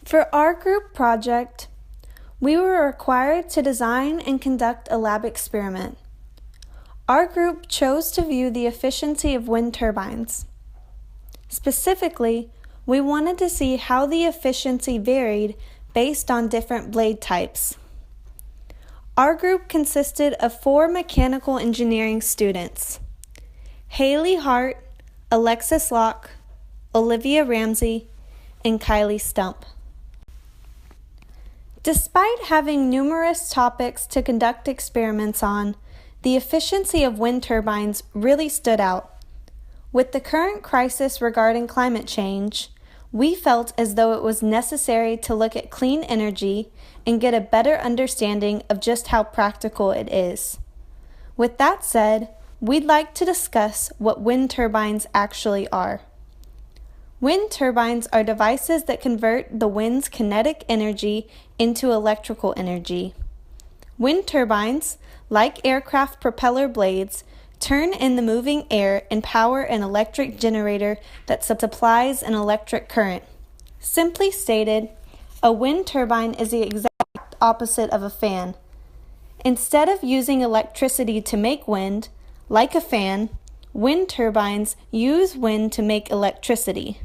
For our group project, we were required to design and conduct a lab experiment. Our group chose to view the efficiency of wind turbines. Specifically, we wanted to see how the efficiency varied based on different blade types. Our group consisted of 4 mechanical engineering students: Haley Hart, Alexis Locke, Olivia Ramsey, and Kylie Stump. Despite having numerous topics to conduct experiments on, the efficiency of wind turbines really stood out. With the current crisis regarding climate change, we felt as though it was necessary to look at clean energy and get a better understanding of just how practical it is. With that said, we'd like to discuss what wind turbines actually are. Wind turbines are devices that convert the wind's kinetic energy into electrical energy. Wind turbines, like aircraft propeller blades, turn in the moving air and power an electric generator that supplies an electric current. Simply stated, a wind turbine is the exact opposite of a fan. Instead of using electricity to make wind, like a fan, wind turbines use wind to make electricity.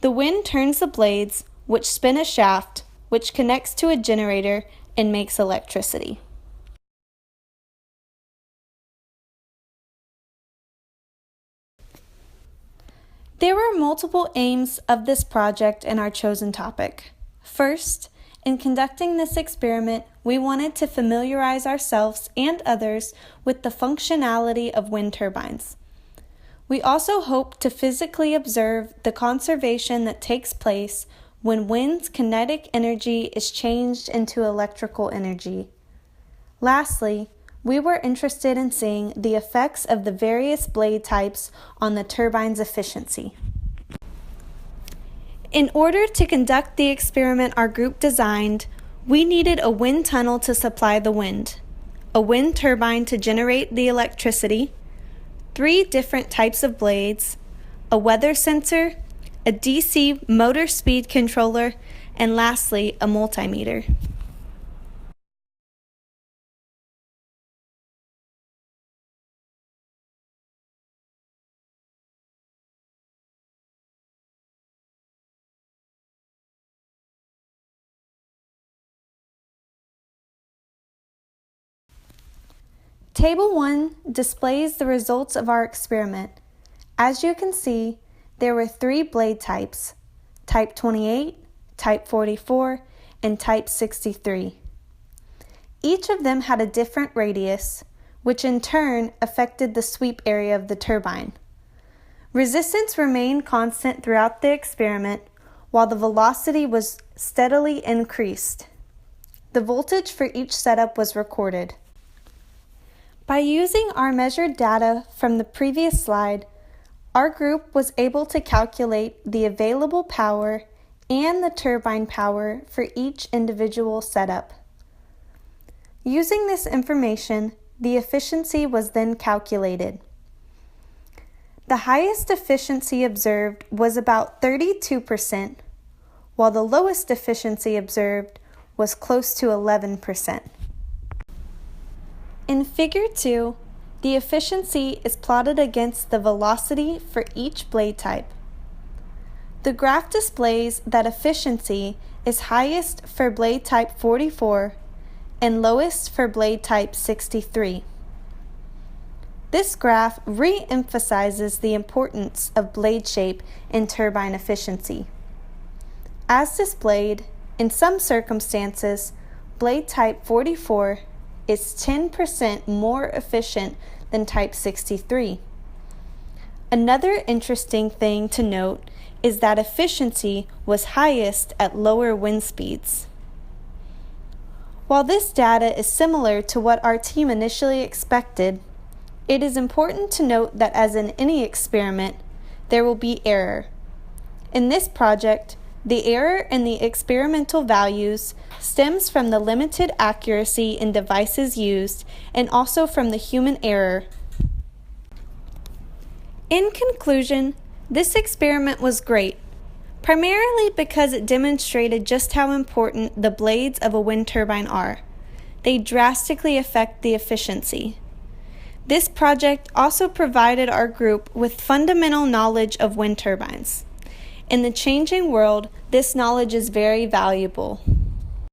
The wind turns the blades, which spin a shaft, which connects to a generator and makes electricity. There were multiple aims of this project in our chosen topic. First, in conducting this experiment, we wanted to familiarize ourselves and others with the functionality of wind turbines. We also hoped to physically observe the conservation that takes place when wind's kinetic energy is changed into electrical energy. Lastly, we were interested in seeing the effects of the various blade types on the turbine's efficiency. In order to conduct the experiment our group designed, we needed a wind tunnel to supply the wind, a wind turbine to generate the electricity, 3 different types of blades, a weather sensor, a DC motor speed controller, and lastly, a multimeter. Table 1 displays the results of our experiment. As you can see, there were 3 blade types: Type 28, Type 44, and Type 63. Each of them had a different radius, which in turn affected the sweep area of the turbine. Resistance remained constant throughout the experiment, while the velocity was steadily increased. The voltage for each setup was recorded. By using our measured data from the previous slide, our group was able to calculate the available power and the turbine power for each individual setup. Using this information, the efficiency was then calculated. The highest efficiency observed was about 32%, while the lowest efficiency observed was close to 11%. In Figure 2, the efficiency is plotted against the velocity for each blade type. The graph displays that efficiency is highest for blade type 44 and lowest for blade type 63. This graph re-emphasizes the importance of blade shape in turbine efficiency. As displayed, in some circumstances, blade type 44 is 10% more efficient than type 63. Another interesting thing to note is that efficiency was highest at lower wind speeds. While this data is similar to what our team initially expected, it is important to note that as in any experiment, there will be error. In this project, the error in the experimental values stems from the limited accuracy in devices used and also from the human error. In conclusion, this experiment was great, primarily because it demonstrated just how important the blades of a wind turbine are. They drastically affect the efficiency. This project also provided our group with fundamental knowledge of wind turbines. In the changing world, this knowledge is very valuable.